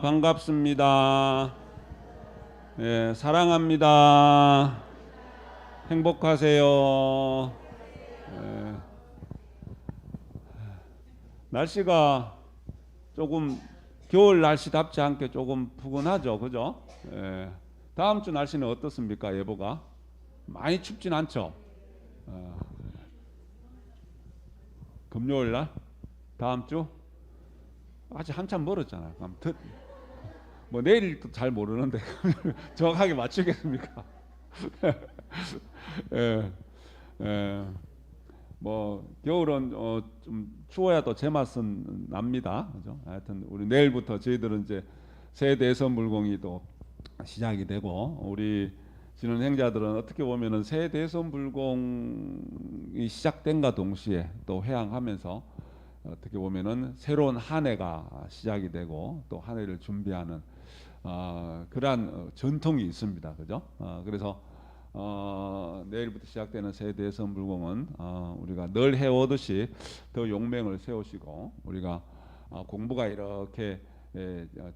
반갑습니다. 예, 사랑합니다. 행복하세요. 예, 날씨가 조금 겨울 날씨답지 않게 조금 푸근하죠, 그죠? 예, 다음 주 날씨는 어떻습니까, 예보가? 많이 춥진 않죠? 어, 금요일 날? 다음 주? 아직 한참 멀었잖아요. 뭐 내일도 잘 모르는데 정확하게 맞추겠습니까? 예, 예. 뭐 겨울은 좀 추워야 또 제맛은 납니다. 그죠? 하여튼 우리 내일부터 저희들은 이제 새 대선 불공이 또 시작이 되고, 우리 진흥행자들은 어떻게 보면은 새 대선 불공이 시작된과 동시에 또 회항하면서 어떻게 보면은 새로운 한 해가 시작이 되고 또 한 해를 준비하는 그러한 전통이 있습니다. 그죠? 그래서 내일부터 시작되는 새 대선 불공은 우리가 늘 해오듯이 더 용맹을 세우시고, 우리가 공부가 이렇게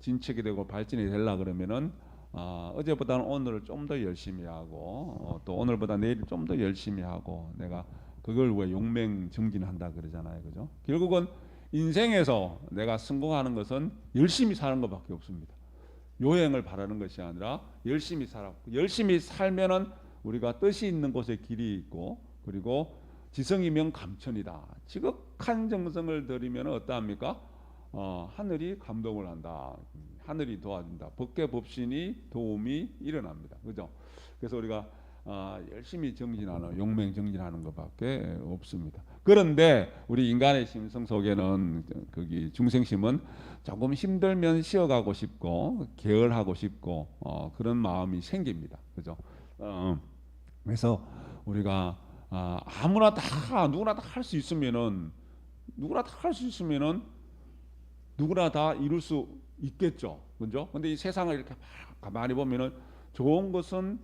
진척이 되고 발전이 되려 그러면은 어제보다는 오늘을 좀 더 열심히 하고 또 오늘보다 내일 좀 더 열심히 하고, 내가 그걸 왜 용맹 정진한다 그러잖아요. 그죠? 결국은 인생에서 내가 성공하는 것은 열심히 사는 것밖에 없습니다. 요행을 바라는 것이 아니라 열심히 살았고, 열심히 살면은 우리가 뜻이 있는 곳에 길이 있고, 그리고 지성이면 감천이다. 지극한 정성을 들이면 어떠합니까? 하늘이 감동을 한다. 하늘이 도와준다. 법계 법신이 도움이 일어납니다. 그죠? 그래서 우리가 열심히 정진하는, 용맹 정진하는 것밖에 없습니다. 그런데 우리 인간의 심성 속에는, 거기 중생심은 조금 힘들면 쉬어가고 싶고 게을하고 싶고 그런 마음이 생깁니다. 그죠? 그래서 우리가 아무나 다, 누구나 다 할 수 있으면은, 누구나 다 할 수 있으면은 누구나 다 이룰 수 있겠죠. 그죠? 근데 이 세상을 이렇게 가만히 보면은 좋은 것은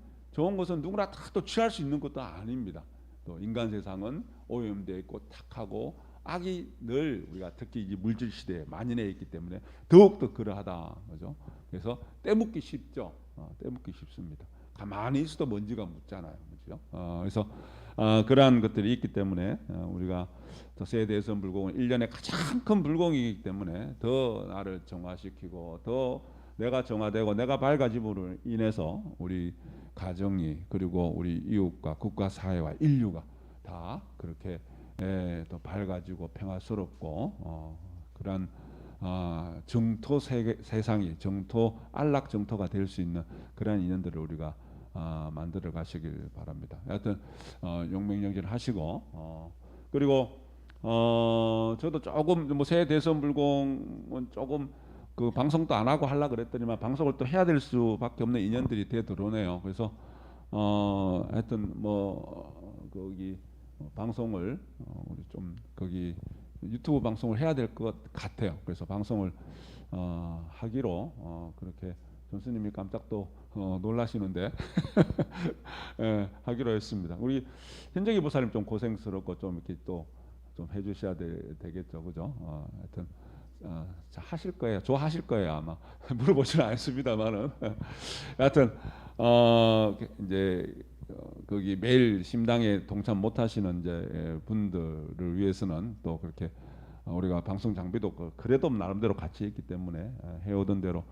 누구나 다 또 취할 수 있는 것도 아닙니다. 또 인간 세상은 오염되어 있고 탁하고 악이 늘, 우리가 특히 이 물질 시대에 만연해 있기 때문에 더욱더 그러하다. 그죠? 그래서 떼묻기 쉽죠. 떼묻기 쉽습니다. 가만히 있어도 먼지가 묻잖아요. 그죠? 그래서 그러한 것들이 있기 때문에 우리가 새 대선 불공은 1년에 가장 큰 불공이기 때문에 더 나를 정화시키고, 더 내가 정화되고 내가 밝아짐으로 인해서 우리 가정이, 그리고 우리 이웃과 국가 사회와 인류가 다 그렇게 더 밝아지고 평화스럽고 그런 정토 세상이 정토 안락 정토가 될 수 있는 그런 인연들을 우리가 만들어 가시길 바랍니다. 하여튼 용맹정진 하시고, 그리고 저도 조금 뭐 새 대선 불공은 조금 그 방송도 안 하고 하려 그랬더니만 방송을 또 해야 될 수밖에 없는 인연들이 되들어오네요. 그래서 하여튼 뭐 거기 방송을 우리 좀 거기 유튜브 방송을 해야 될 것 같아요. 그래서 방송을 하기로 그렇게 전수님이 깜짝 또 놀라시는데 예, 하기로 했습니다. 우리 현정이 보살님 좀 고생스럽고 좀 이렇게 또 좀 해주셔야 되겠죠, 그죠? 하여튼 하실 거예요. 좋아하실 거예요, 아마. 물어보지는 않습니다만은. 하여튼 이제 거기 매일 심당에 동참 못하시는 이제 분들을 위해서는 또 그렇게 우리가 방송 장비도 그래도 나름대로 같이 있기 때문에 해오던 대로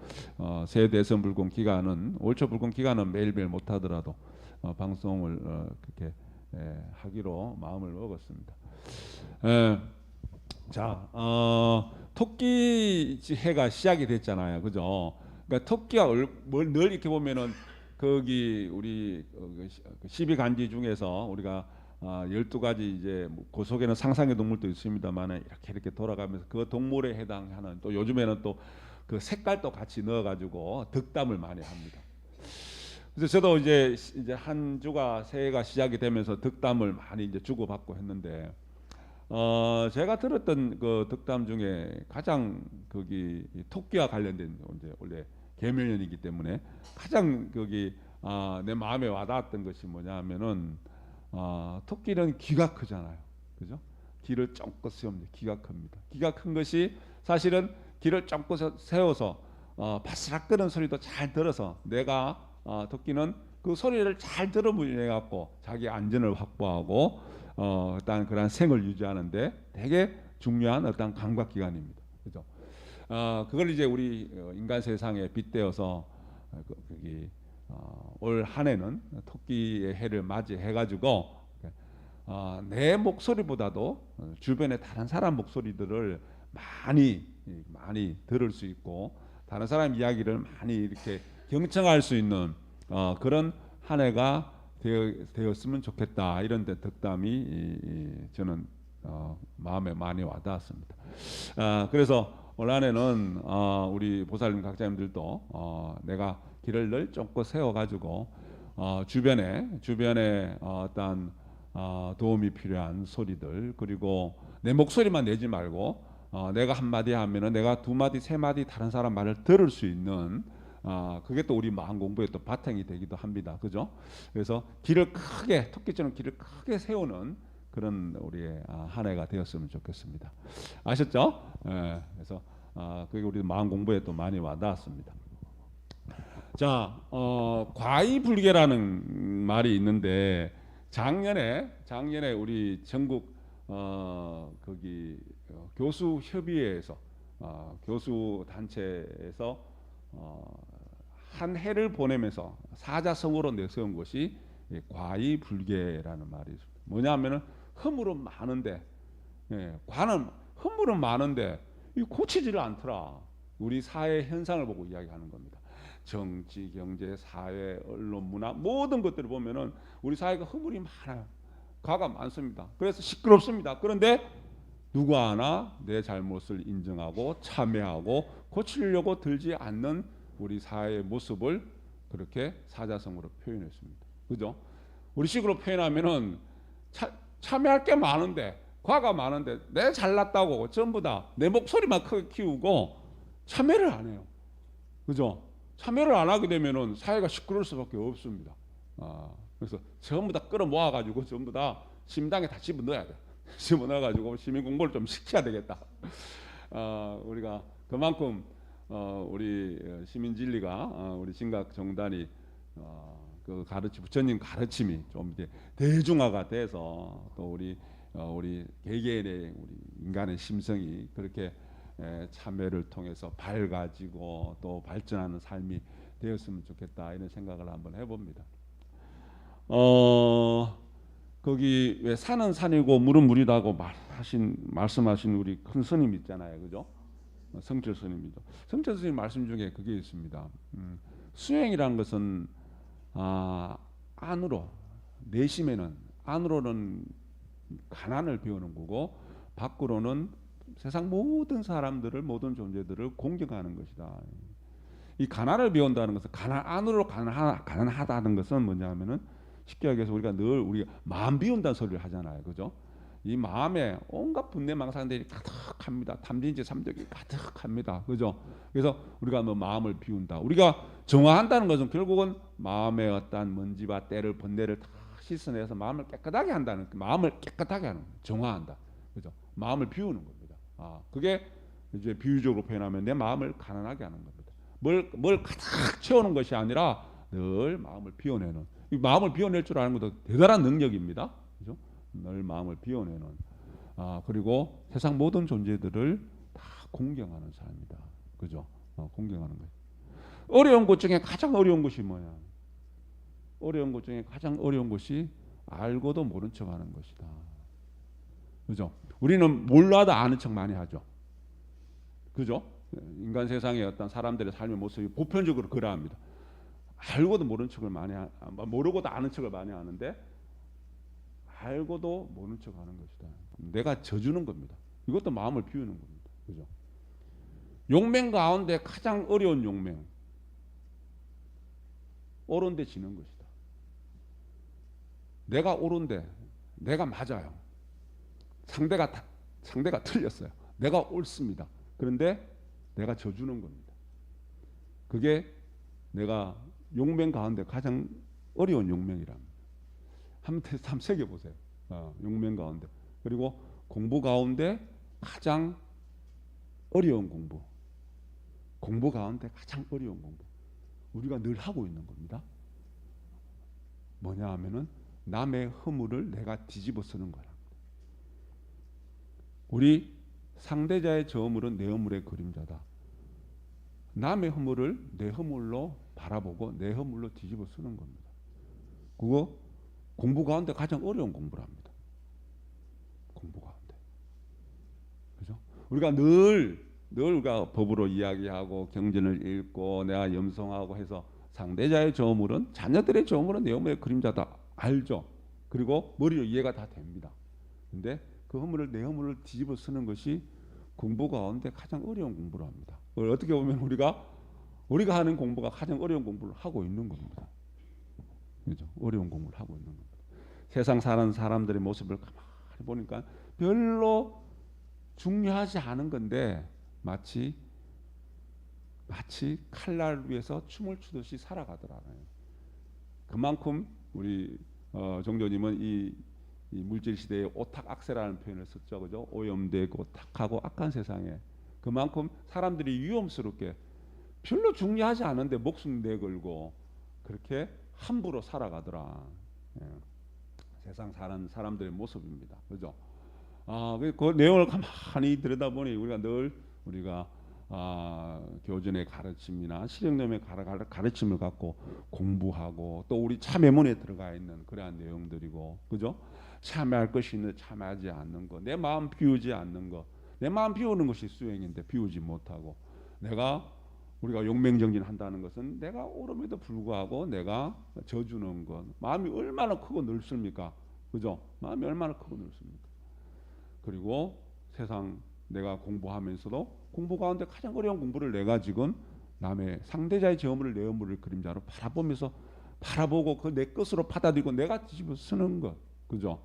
새 대선 불공 기간은, 올초 불공 기간은 매일매일 못하더라도 방송을 그렇게 하기로 마음을 먹었습니다. 자, 토끼 해가 시작이 됐잖아요, 그죠? 그러니까 토끼가 늘 이렇게 보면은 거기 우리 12간지 중에서 우리가 12가지 이제 그 속에는 상상의 동물도 있습니다만 이렇게 돌아가면서 그 동물에 해당하는, 또 요즘에는 또 그 색깔도 같이 넣어가지고 덕담을 많이 합니다. 그래서 저도 이제 한 주가 새해가 시작이 되면서 덕담을 많이 이제 주고받고 했는데, 제가 들었던 그 덕담 중에 가장 거기 토끼와 관련된, 이제 원래 계묘년이기 때문에 가장 거기 내 마음에 와닿았던 것이 뭐냐면은 토끼는 귀가 크잖아요, 그죠? 귀를 쫑긋 세웁니다. 귀가 큽니다. 귀가 큰 것이 사실은 귀를 쫑긋 세워서 바스락거리는 소리도 잘 들어서 내가 토끼는 그 소리를 잘 들어보려 갖고 자기 안전을 확보하고 일단 그런 생을 유지하는데 되게 중요한 어떤 감각기관입니다. 그죠? 그걸 이제 우리 인간 세상에 빗대어서 올 한해는 토끼의 해를 맞이해 가지고 내 목소리보다도 주변의 다른 사람 목소리들을 많이 들을 수 있고 다른 사람 이야기를 많이 이렇게 경청할 수 있는 그런 한 해가 되었으면 좋겠다 이런 데 덕담이 저는 마음에 많이 와닿았습니다. 그래서 올 한해는 우리 보살님 각자님들도 내가 길을 늘 쫓고 세워가지고 주변에 어떤 도움이 필요한 소리들 그리고 내 목소리만 내지 말고 내가 한마디 하면은 내가 두 마디 세 마디 다른 사람 말을 들을 수 있는 그게 또 우리 마음 공부의 또 바탕이 되기도 합니다. 그죠? 그래서 토끼처럼 길을 크게 세우는 그런 우리의 한 해가 되었으면 좋겠습니다. 아셨죠? 예, 그래서 그게 우리 마음 공부에 또 많이 와닿았습니다. 자, 과이불개라는 말이 있는데 작년에 우리 전국 거기 교수 협의회에서 교수 단체에서 한 해를 보내면서 사자성어로 내세운 것이 과이불개라는 말이 있습니다. 뭐냐면은 허물은 많은데 관은 허물은 많은데 이 고치지를 않더라. 우리 사회 현상을 보고 이야기하는 겁니다. 정치, 경제, 사회, 언론, 문화 모든 것들을 보면은 우리 사회가 허물이 많아요. 과가 많습니다. 그래서 시끄럽습니다. 그런데 누구 하나 내 잘못을 인정하고 참회하고 고치려고 들지 않는 우리 사회의 모습을 그렇게 사자성어로 표현했습니다. 그죠? 우리 식으로 표현하면은 참회할 게 많은데 과가 많은데 내 잘났다고 전부 다 내 목소리만 크게 키우고 참회를 안 해요. 그죠? 참여를 안 하게 되면은 사회가 시끄러울 수밖에 없습니다. 그래서 전부 다 끌어모아 가지고 전부 다 심당에 다 집어넣어야 돼. 집어넣어 가지고 시민 공부를 좀 시켜야 되겠다. 우리가 그만큼 우리 시민진리가 우리 진각정단이 그 부처님 가르침이 좀 이제 대중화가 돼서 또 우리 개개인의 우리 인간의 심성이 그렇게 참여를 통해서 밝아지고 또 발전하는 삶이 되었으면 좋겠다 이런 생각을 한번 해봅니다. 거기 왜 산은 산이고 물은 물이다고 말씀하신 우리 큰 스님 있잖아요, 그죠? 성철 스님이죠. 성철 스님 말씀 중에 그게 있습니다. 수행이라는 것은 안으로 내심에는 안으로는 가난을 배우는 거고 밖으로는 세상 모든 사람들을 모든 존재들을 공경하는 것이다. 이 가난을 배운다는 것은 안으로 가난하다는 것은 뭐냐면은 쉽게 얘기해서 우리가 마음 비운다는 소리를 하잖아요, 그죠? 이 마음에 온갖 분내 망상들이 가득합니다. 탐진치 삼적이 가득합니다, 그죠? 그래서 우리가 마음을 비운다. 우리가 정화한다는 것은 결국은 마음의 어떤 먼지와 때를 번뇌를 다 씻어내서 마음을 깨끗하게 한다는 마음을 깨끗하게 하는 정화한다, 그죠? 마음을 비우는 겁니다. 그게 이제 비유적으로 표현하면 내 마음을 가난하게 하는 겁니다. 뭘 가득 채우는 것이 아니라 늘 마음을 비워내는. 이 마음을 비워낼 줄 아는 것도 대단한 능력입니다. 그죠? 늘 마음을 비워내는. 그리고 세상 모든 존재들을 다 공경하는 사람이다. 그죠? 공경하는 것. 어려운 것 중에 가장 어려운 것이 뭐야? 어려운 것 중에 가장 어려운 것이 알고도 모른 척하는 것이다. 그죠? 우리는 몰라도 아는 척 많이 하죠. 그죠? 인간 세상의 어떤 사람들의 삶의 모습이 보편적으로 그러합니다. 알고도 모른 척을 모르고도 아는 척을 많이 하는데 알고도 모른 척하는 것이다. 내가 져주는 겁니다. 이것도 마음을 비우는 겁니다. 그죠? 용맹 가운데 가장 어려운 용맹, 옳은데 지는 것이다. 내가 옳은데 내가 맞아요. 상대가 틀렸어요. 내가 옳습니다. 그런데 내가 져주는 겁니다. 그게 내가 용맹 가운데 가장 어려운 용맹이랍니다. 한번 새겨보세요. 용맹 가운데. 그리고 공부 가운데 가장 어려운 공부. 공부 가운데 가장 어려운 공부. 우리가 늘 하고 있는 겁니다. 뭐냐 하면은 남의 허물을 내가 뒤집어 쓰는 거야. 우리 상대자의 저 허물은 내 허물의 그림자다. 남의 허물을 내 허물로 바라보고 내 허물로 뒤집어 쓰는 겁니다. 그거 공부 가운데 가장 어려운 공부랍니다. 공부 가운데. 그죠? 우리가 늘 우리가 법으로 이야기하고 경전을 읽고 내가 염송하고 해서 상대자의 저물은 자녀들의 저물은 내 허물의 그림자다. 알죠? 그리고 머리로 이해가 다 됩니다. 근데 그 허물을 내 허물을 뒤집어 쓰는 것이 공부 가운데 가장 어려운 공부를 합니다. 어떻게 보면 우리가 하는 공부가 가장 어려운 공부를 하고 있는 겁니다. 그죠? 어려운 공부를 하고 있는 겁니다. 세상 사는 사람들의 모습을 가만히 보니까 별로 중요하지 않은 건데 마치 칼날 위에서 춤을 추듯이 살아가더라고요. 그만큼 우리 종조님은 이 물질 시대에 오탁악세라는 표현을 썼죠, 그죠? 오염되고 탁하고 악한 세상에 그만큼 사람들이 위험스럽게 별로 중요하지 않은데 목숨 내걸고 그렇게 함부로 살아가더라. 예. 세상 사는 사람들의 모습입니다, 그죠? 그 내용을 가만히 들여다보니 우리가 교전의 가르침이나 실행념의 가르침을 갖고 공부하고 또 우리 참회문에 들어가 있는 그러한 내용들이고, 그죠? 참회할 것이 있는데 참회하지 않는 거, 내 마음 비우지 않는 거, 내 마음 비우는 것이 수행인데 비우지 못하고, 우리가 용맹정진 한다는 것은 내가 옳음에도 불구하고 내가 져주는 것, 마음이 얼마나 크고 넓습니까? 그죠? 마음이 얼마나 크고 넓습니까? 그리고 세상 내가 공부하면서도 공부 가운데 가장 어려운 공부를 내가 지금 남의 상대자의 저물을 내 허물을 그림자로 바라보고 그 내 것으로 받아들이고 내가 뒤집어 쓰는 것, 그죠?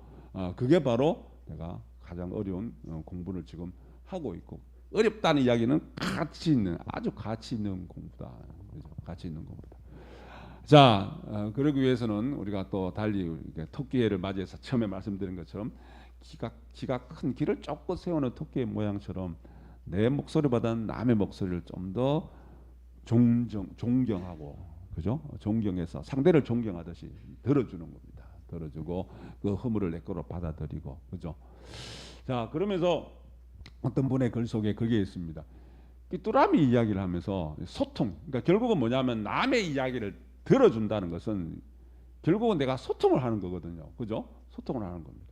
그게 바로 내가 가장 어려운 공부를 지금 하고 있고, 어렵다는 이야기는 아주 가치 있는 공부다. 그죠? 가치 있는 공부다. 자, 그러기 위해서는 우리가 또 달리 토끼해를 맞이해서 처음에 말씀드린 것처럼 키가 큰 길을 쫓고 세우는 토끼의 모양처럼 내 목소리보다는 남의 목소리를 좀 더 존경하고, 그죠? 존경해서 상대를 존경하듯이 들어주는 겁니다. 들어주고 그 허물을 내 거로 받아들이고, 그죠? 자, 그러면서 어떤 분의 글 속에 그게 있습니다. 삐뚤아미 이야기를 하면서 소통, 그러니까 결국은 뭐냐면 남의 이야기를 들어준다는 것은 결국은 내가 소통을 하는 거거든요, 그죠? 소통을 하는 겁니다.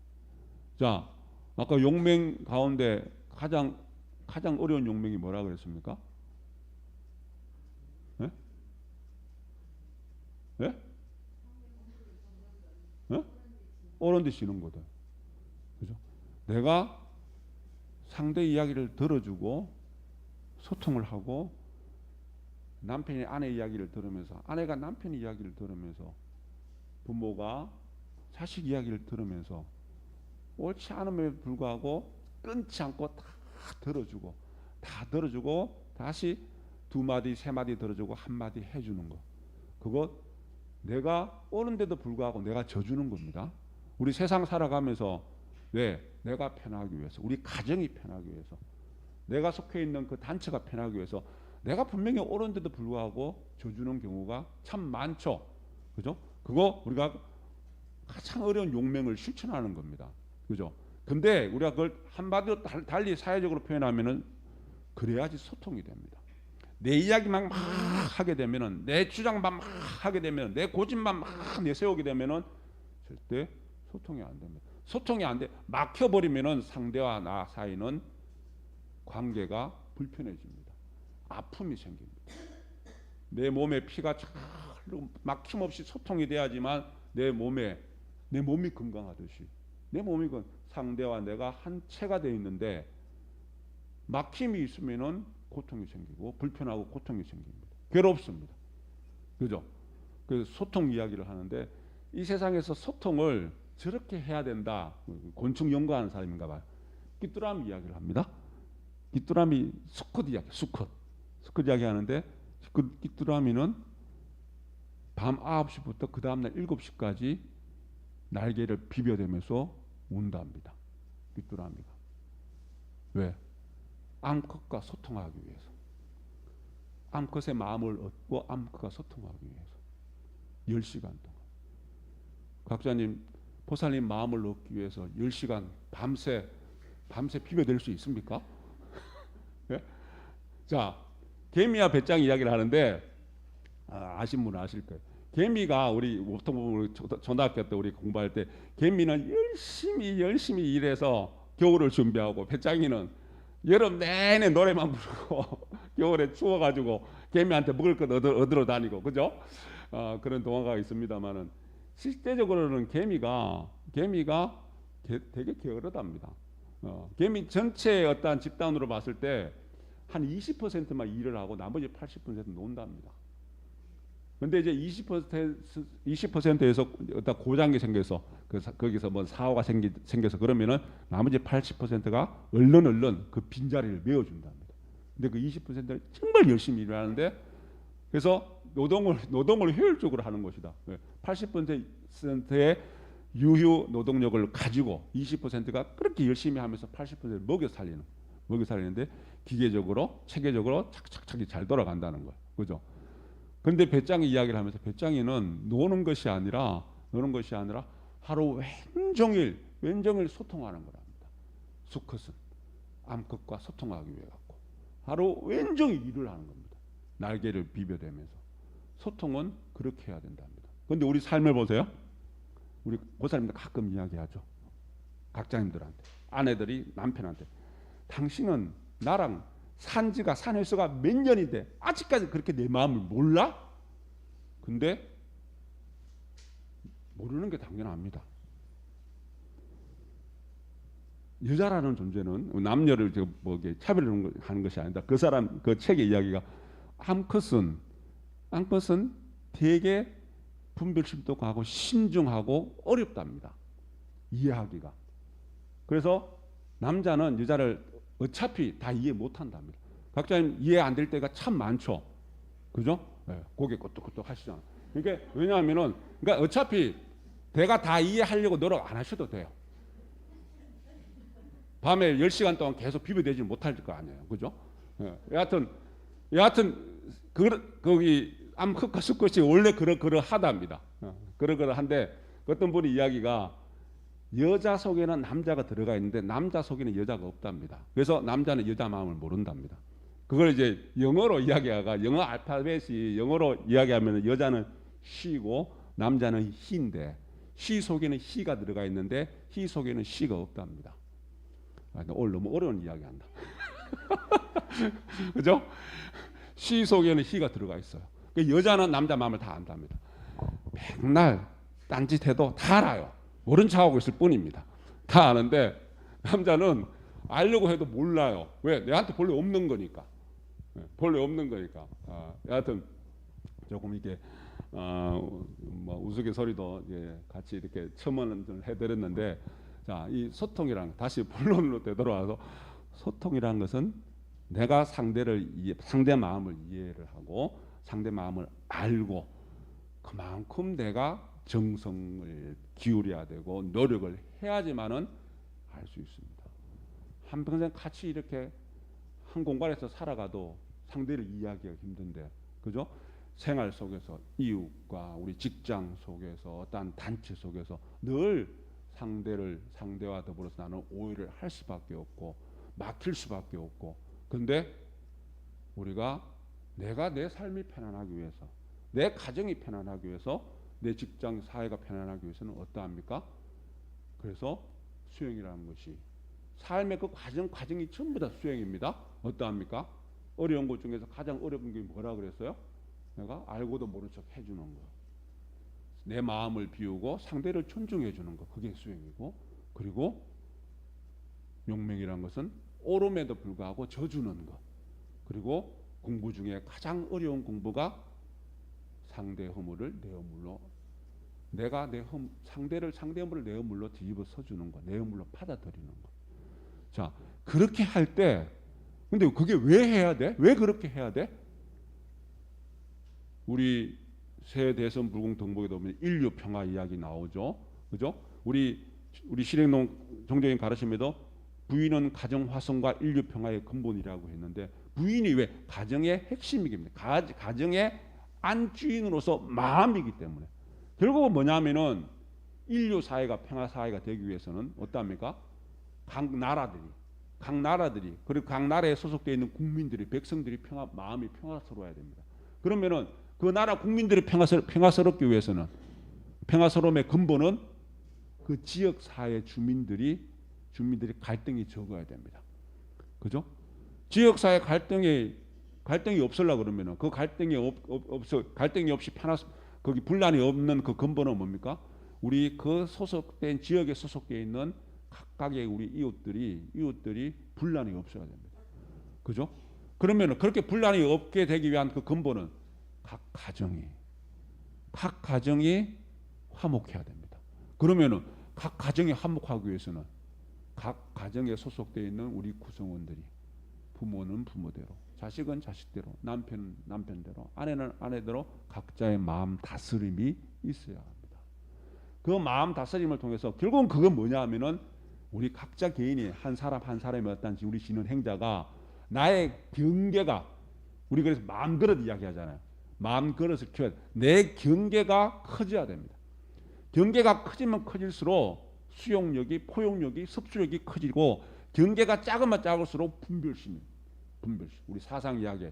자, 아까 용맹 가운데 가장 어려운 용맹이 뭐라 그랬습니까? 예? 예? 예? 옳은 데 지는 거다. 그죠? 내가 상대 이야기를 들어주고 소통을 하고, 남편이 아내 이야기를 들으면서, 아내가 남편 이야기를 들으면서, 부모가 자식 이야기를 들으면서 옳지 않음에 불구하고 끊지 않고 다 들어주고 다시 두 마디 세 마디 들어주고 한 마디 해주는 거, 그거 내가 옳은데도 불구하고 내가 져주는 겁니다. 우리 세상 살아가면서 왜? 내가 편하기 위해서, 우리 가정이 편하기 위해서, 내가 속해 있는 그 단체가 편하기 위해서 내가 분명히 옳은데도 불구하고 져주는 경우가 참 많죠, 그죠? 그거 우리가 가장 어려운 용맹을 실천하는 겁니다, 그죠? 근데 우리가 그걸 한마디로 달리 사회적으로 표현하면은 그래야지 소통이 됩니다. 내 이야기만 막 하게 되면은, 내 주장만 막 하게 되면, 내 고집만 막 내세우게 되면은 절대 소통이 안 됩니다. 소통이 안 돼, 막혀버리면은 상대와 나 사이는 관계가 불편해집니다. 아픔이 생깁니다. 내 몸에 피가 막힘없이 소통이 돼야지만 내 몸이 건강하듯이, 내 몸이 상대와 내가 한 체가 되어 있는데 막힘이 있으면은 고통이 생기고 불편하고 고통이 생깁니다. 괴롭습니다. 그죠? 그래서 소통 이야기를 하는데, 이 세상에서 소통을 저렇게 해야 된다. 곤충 연구하는 사람인가 봐요. 귀뚜라미 이야기를 합니다. 귀뚜라미 수컷 이야기 하는데, 그 귀뚜라미는 밤 9시부터 그 다음날 7시까지 날개를 비벼대면서 운답니다. 귀뚜라미가. 왜? 암컷과 소통하기 위해서. 암컷의 마음을 얻고 암컷과 소통하기 위해서 10시간 동안. 각자님 보살님 마음을 얻기 위해서 10시간 밤새 비벼댈 수 있습니까? 예? 자, 개미와 배짱 이야기를 하는데 아신 분은 아실 거예요. 개미가 우리 보통 초등학교 때 우리 공부할 때 개미는 열심히 일해서 겨울을 준비하고 배짱이는 여름 내내 노래만 부르고 겨울에 추워가지고 개미한테 먹을 것 얻으러 다니고 그죠? 그런 동화가 있습니다만은 실제적으로는 개미가 되게 게으르답니다. 개미 전체의 어떤 집단으로 봤을 때 한 20%만 일을 하고 나머지 80%는 논답니다. 근데 이제 20%에서 어떤 고장이 생겨서 거기서 뭐 사고가 생겨서 그러면은 나머지 80%가 얼른 그 빈자리를 메워준답니다. 근데 그 20%는 정말 열심히 일을 하는데 그래서 노동을 효율적으로 하는 것이다. 80%의 유휴 노동력을 가지고 20%가 그렇게 열심히 하면서 80%를 먹여 살리는데 기계적으로 체계적으로 착착착이 잘 돌아간다는 거예요. 그죠? 근데 배짱이 이야기를 하면서 배짱이는 노는 것이 아니라 하루 왼종일 소통하는 거랍니다. 수컷은 암컷과 소통하기 위해 갖고 하루 왼종일 일을 하는 겁니다. 날개를 비벼대면서 소통은 그렇게 해야 된답니다. 근데 우리 삶을 보세요. 우리 보살님들 가끔 이야기하죠. 각자님들한테 아내들이 남편한테 당신은 나랑 산지가 산횟수가 몇 년인데 아직까지 그렇게 내 마음을 몰라? 근데 모르는 게 당연합니다. 여자라는 존재는 남녀를 뭐 차별하는 것이 아니다. 그 책의 이야기가 암컷은 되게 분별심도 가고 신중하고 어렵답니다. 이해하기가. 그래서 남자는 여자를 어차피 다 이해 못한답니다. 각자님 이해 안 될 때가 참 많죠. 그죠? 네, 고개 끄덕끄덕 하시잖아요. 그러니까 왜냐하면은 그러니까 어차피 내가 다 이해하려고 노력 안 하셔도 돼요. 밤에 10시간 동안 계속 비벼대지 못할 거 아니에요. 그죠? 네, 여하튼 거기 암컷과 수컷이 원래 그러하답니다. 그러한데 어떤 분이 이야기가 여자 속에는 남자가 들어가 있는데 남자 속에는 여자가 없답니다. 그래서 남자는 여자 마음을 모른답니다. 그걸 이제 영어로 이야기하가 영어 알파벳이 영어로 이야기하면 여자는 she고 남자는 he인데 she 속에는 he가 들어가 있는데 he 속에는 she가 없답니다. 오늘 너무 어려운 이야기한다. 그죠? she 속에는 he가 들어가 있어요. 여자는 남자 마음을 다 안답니다. 맨날 딴짓해도 다 알아요. 모른 척하고 있을 뿐입니다. 다 아는데 남자는 알려고 해도 몰라요. 왜? 내한테 본래 없는 거니까. 여하튼 조금 이게 뭐 우스갯소리도 같이 이렇게 첨언을 해드렸는데 자, 이 소통이란 다시 본론으로 되돌아와서 소통이란 것은 내가 상대 마음을 이해를 하고 상대 마음을 알고 그만큼 내가 정성을 기울여야 되고 노력을 해야지만은 알 수 있습니다. 한평생 같이 이렇게 한 공간에서 살아가도 상대를 이해하기가 힘든데, 그죠? 생활 속에서 이웃과 우리 직장 속에서 어떤 단체 속에서 늘 상대와 더불어서 나는 오해를 할 수밖에 없고 막힐 수밖에 없고, 근데 우리가 내가 내 삶이 편안하기 위해서, 내 가정이 편안하기 위해서, 내 직장 사회가 편안하기 위해서는 어떠합니까? 그래서 수행이라는 것이 삶의 그 과정이 전부 다 수행입니다. 어떠합니까? 어려운 것 중에서 가장 어려운 게 뭐라 그랬어요? 내가 알고도 모른 척 해주는 거. 내 마음을 비우고 상대를 존중해 주는 거. 그게 수행이고, 그리고 용맹이라는 것은 옳음에도 불구하고 져주는 거. 그리고 공부 중에 가장 어려운 공부가 상대 허물을 내 허물로, 내가 상대 허물을 내 허물로 뒤집어 서주는 거, 내 허물로 받아들이는 거. 자, 그렇게 할 때, 근데 그게 왜 해야 돼? 왜 그렇게 해야 돼? 우리 새 대선 불공 덕목에 보면 인류 평화 이야기 나오죠, 그죠? 우리 실행동 종교인 가르침에도 부인은 가정 화성과 인류 평화의 근본이라고 했는데, 부인이 왜 가정의 핵심이기 가정의 안주인으로서 마음이기 때문에 결국은 뭐냐면은 인류 사회가 평화 사회가 되기 위해서는 어떠합니까? 각 나라들이 그리고 각 나라에 소속되어 있는 국민들이 백성들이 마음이 평화스러워야 됩니다. 그러면은 그 나라 국민들이 평화스럽기 위해서는 평화스러움의 근본은 그 지역 사회 주민들이 갈등이 적어야 됩니다. 그죠? 지역 사회 갈등이 없으려고 그러면은 그 갈등이 없이 거기 분란이 없는 그 근본은 뭡니까? 우리 그 지역에 소속되어 있는 각각의 우리 이웃들이 분란이 없어야 됩니다. 그죠? 그러면은 그렇게 분란이 없게 되기 위한 그 근본은 각 가정이 화목해야 됩니다. 그러면은 각 가정이 화목하기 위해서는 각 가정에 소속되어 있는 우리 구성원들이 부모는 부모대로, 자식은 자식대로, 남편은 남편대로, 아내는 아내대로 각자의 마음 다스림이 있어야 합니다. 그 마음 다스림을 통해서 결국은 그건 뭐냐 하면은 우리 각자 개인이 한 사람의 어떤 우리 지는 행자가 나의 경계가 우리 그래서 마음그릇 이야기하잖아요. 마음그릇을 키워야 돼. 내 경계가 커져야 됩니다. 경계가 커지면 커질수록 수용력이 포용력이 섭수력이 커지고 경계가 작으면 작을수록 분별심 우리 사상 이야기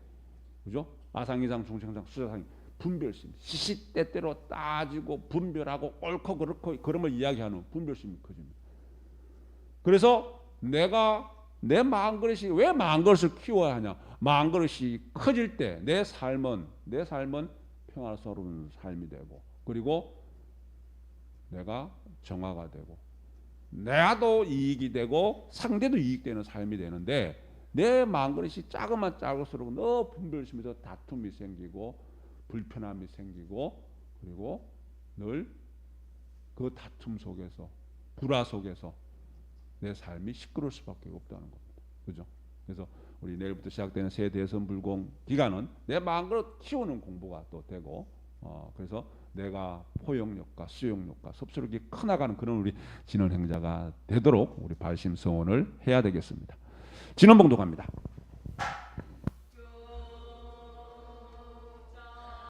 그죠? 아상이상 중생상 수자상 분별심 시시때때로 따지고 분별하고 옳고 그렇고 그름을 이야기하는 분별심이 커집니다. 그래서 내가 내 마음그릇이 왜 마음그릇을 키워야 하냐? 마음그릇이 커질 때 내 삶은 평화스러운 삶이 되고 그리고 내가 정화가 되고 나도 이익이 되고 상대도 이익되는 삶이 되는데 내 마음그릇이 작으면 작을수록 너 분별심에서 다툼이 생기고 불편함이 생기고 그리고 늘 그 다툼 속에서 불화 속에서 내 삶이 시끄러울 수밖에 없다는 겁니다. 그죠? 그래서 우리 내일부터 시작되는 세대선 불공 기간은 내 마음그릇 키우는 공부가 또 되고 그래서 내가 포용력과 수용력과 섭수력이 커나가는 그런 우리 진원 행자가 되도록 우리 발심성원을 해야 되겠습니다. 진원봉독합니다.